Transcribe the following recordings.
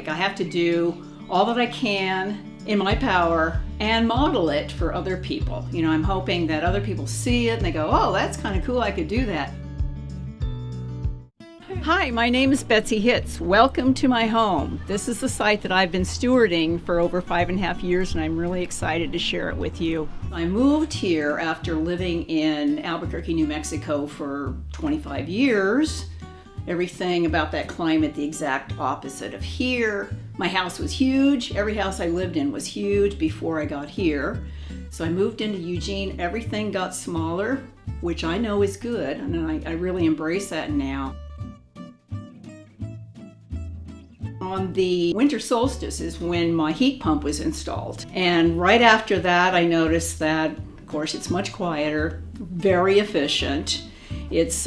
I have to do all that I can in my power and model it for other people. I'm hoping that other people see it and they go, oh, that's kind of cool, I could do that. Hi, my name is Betzi Hitz. Welcome to my home. This is the site that I've been stewarding for over 5.5 years, and I'm really excited to share it with you. I moved here after living in Albuquerque, New Mexico for 25 years. Everything about that climate, the exact opposite of here. My house was huge. Every house I lived in was huge before I got here. So I moved into Eugene. Everything got smaller, which I know is good, and I really embrace that now. On the winter solstice is when my heat pump was installed. And right after that, I noticed that, of course, it's much quieter, very efficient. It's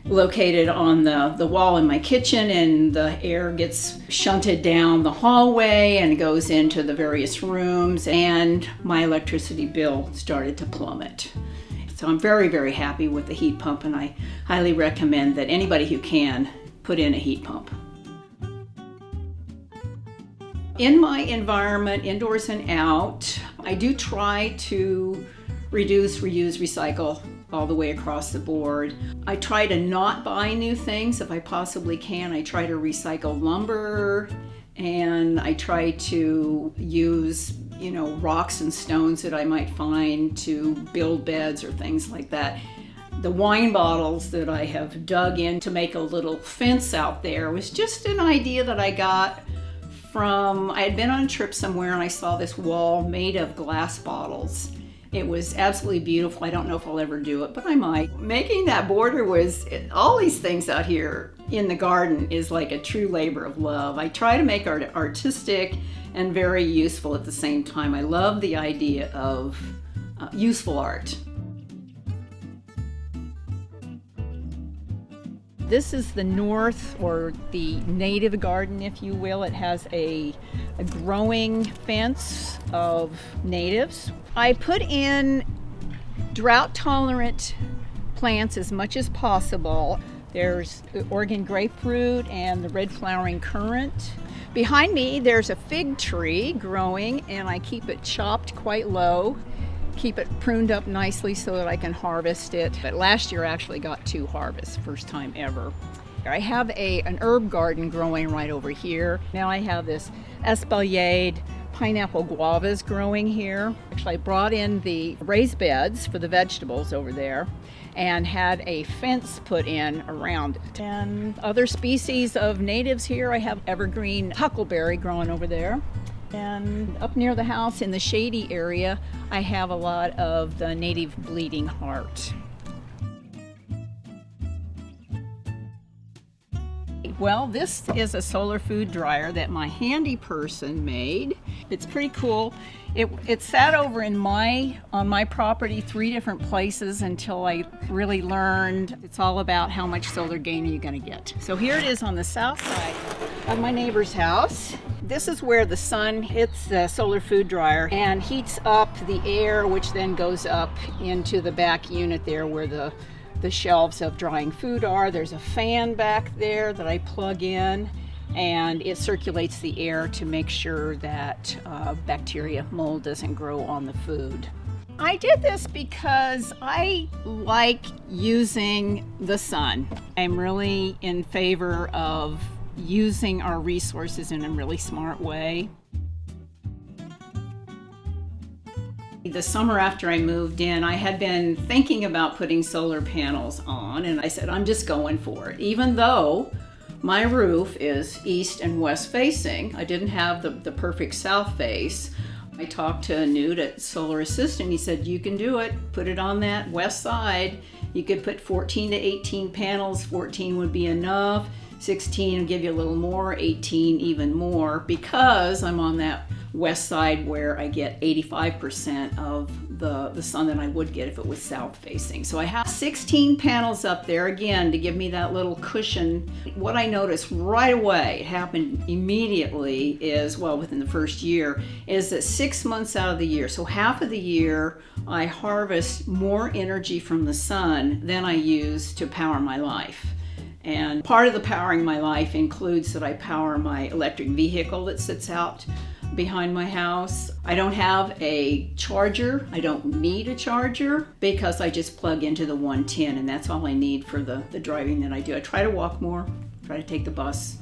located on the wall in my kitchen, and the air gets shunted down the hallway and goes into the various rooms, and my electricity bill started to plummet. So I'm very, very happy with the heat pump, and I highly recommend that anybody who can put in a heat pump. In my environment, indoors and out, I do try to reduce, reuse, recycle all the way across the board. I try to not buy new things if I possibly can. I try to recycle lumber, and I try to use, rocks and stones that I might find to build beds or things like that. The wine bottles that I have dug in to make a little fence out there was just an idea that I got I had been on a trip somewhere and I saw this wall made of glass bottles. It was absolutely beautiful. I don't know if I'll ever do it, but I might. Making that border all these things out here in the garden is like a true labor of love. I try to make art artistic and very useful at the same time. I love the idea of useful art. This is the north, or the native garden, if you will. It has a growing fence of natives. I put in drought-tolerant plants as much as possible. There's the Oregon grapefruit and the red flowering currant. Behind me, there's a fig tree growing, and I keep it chopped quite low. Keep it pruned up nicely so that I can harvest it. But last year I actually got 2 harvests, first time ever. I have an herb garden growing right over here. Now I have this espaliered pineapple guavas growing here. Actually, I brought in the raised beds for the vegetables over there and had a fence put in around it. And other species of natives here, I have evergreen huckleberry growing over there. And up near the house in the shady area, I have a lot of the native bleeding heart. Well, this is a solar food dryer that my handy person made. It's pretty cool. It sat over on my property 3 different places until I really learned it's all about how much solar gain are you going to get. So here it is on the south side of my neighbor's house. This is where the sun hits the solar food dryer and heats up the air, which then goes up into the back unit there where the shelves of drying food are. There's a fan back there that I plug in, and it circulates the air to make sure that bacteria, mold doesn't grow on the food. I did this because I like using the sun. I'm really in favor of using our resources in a really smart way. The summer after I moved in, I had been thinking about putting solar panels on, and I said, I'm just going for it. Even though my roof is east and west facing, I didn't have the perfect south face. I talked to Newt at Solar Assistant. He said, you can do it. Put it on that west side. You could put 14 to 18 panels. 14 would be enough. 16 will give you a little more. 18 even more, because I'm on that west side where I get 85% of the sun that I would get if it was south facing. So I have 16 panels up there, again, to give me that little cushion. What I noticed right away, it happened immediately, is, well, within the first year, is that 6 months out of the year, so half of the year, I harvest more energy from the sun than I use to power my life. And part of the powering my life includes that I power my electric vehicle that sits out behind my house. I don't have a charger. I don't need a charger because I just plug into the 110, and that's all I need for the driving that I do. I try to walk more, try to take the bus.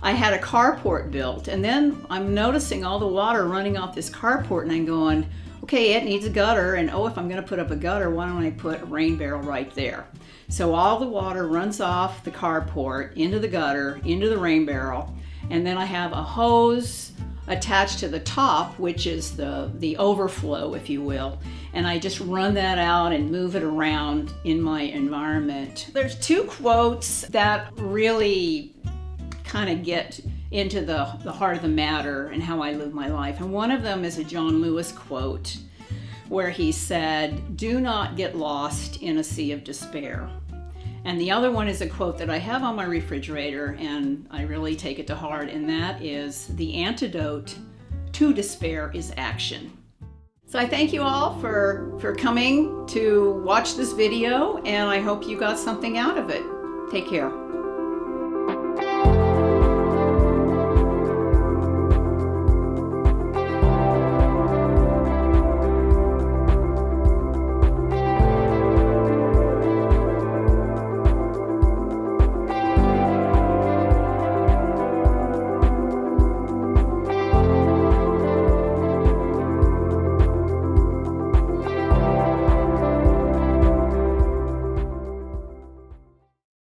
I had a carport built, and then I'm noticing all the water running off this carport, and I'm going, okay, it needs a gutter, and oh, if I'm going to put up a gutter, why don't I put a rain barrel right there? So all the water runs off the carport into the gutter, into the rain barrel, and then I have a hose attached to the top, which is the overflow, if you will, and I just run that out and move it around in my environment. There's two quotes that really kind of get into the heart of the matter and how I live my life. And one of them is a John Lewis quote where he said, "Do not get lost in a sea of despair." And the other one is a quote that I have on my refrigerator, and I really take it to heart, and that is, "The antidote to despair is action." So I thank you all for coming to watch this video, and I hope you got something out of it. Take care.